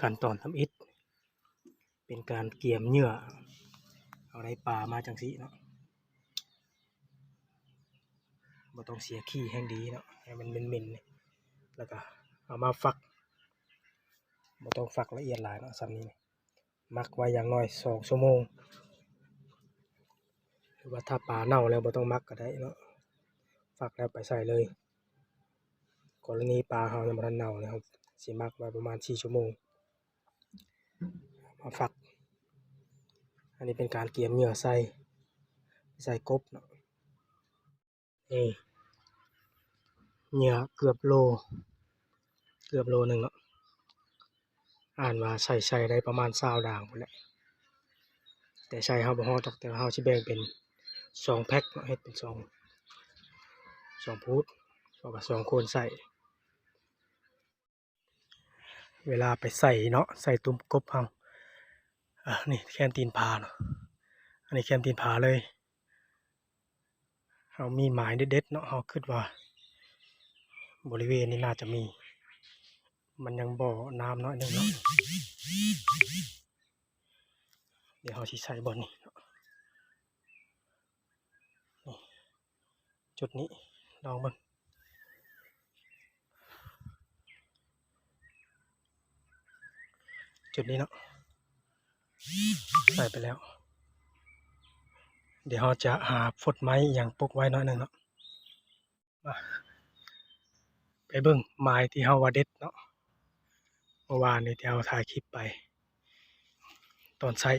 การตอนทำอิฐเป็นการเกี่ยมเหยื่อเอาได้ปลามาจังสิเนาะบ่ต้องเสียขี้แห้งดีเนาะให้มันเหม็นๆแล้วก็เอามาฝักบ่ต้องฝักละเอียดหลายเนาะซ้ำนี้มักไว้อย่างน้อย2 ชั่วโมงหรือว่าถ้าปลาเน่าแล้วบ่ต้องมักก็ได้เนาะฝักแล้วไปใส่เลยกรณีปลาเฮายังบ่ทันเน่านะครับสิมักไว้ประมาณ4 ชั่วโมงมาฝักอันนี้เป็นการเกี่ยมเหยื่อใส่กบเนาะนี่เหยื่อเกือบโลนึงเนาะอ่านว่าใส่ได้ประมาณ20ด่างพุ่นแหละแต่ใส่เฮาบ่ฮอดดอกแต่เฮาสิแบ่งเป็น2 แพ็คเนาะเฮ็ดเป็น2พูดเพราะว่า2 คนใส่เวลาไปใส่เนาะใส่ตุ่มกบเฮานี่แค่นตีนผาเนาะอันนี้แค่นตีนผาเลยเฮามีหมายเด็ดๆเนาะเฮาคิดว่าบริเวณนี้น่าจะมีมันยังบ่อน้ำน้อยนึงเนาะเดี๋ยวเฮาสิใส่บ่อนี้จุดนี้ลองเบิ่งจุดนี้เนาะใส่ไปแล้วเดี๋ยวเราจะหาฟดไม้อย่างปกไว้น้อยหนึ่งเนาะมาไปเบิ่งไม้ที่เฮาว่าเด็ดเนาะเมื่อวานนี้ที่เฮาถ่ายคลิปไปตอนใช้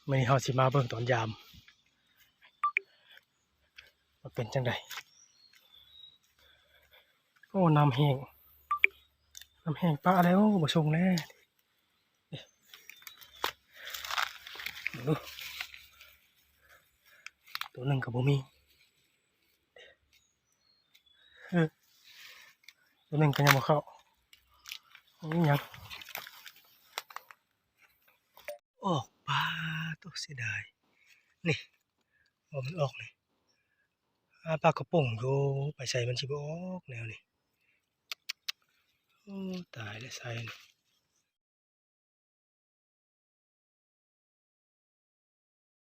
มื้อนี้เฮาสิมาเบิ่งตอนยามว่าเป็นจังได๋โอ้น้ำแห้งปะแล้วบ่ส่งแน่ดูตัวหนึ่งก็บ่มีตัวหนึ่งก็ยังบ่เข้านี่หยังออกปลาตัวเสียดายนี่มันออกนี่ปลากระป๋องอยู่ไปใส่มันสิบ่ออกแนวนี้โอ้ตายแล้วใส่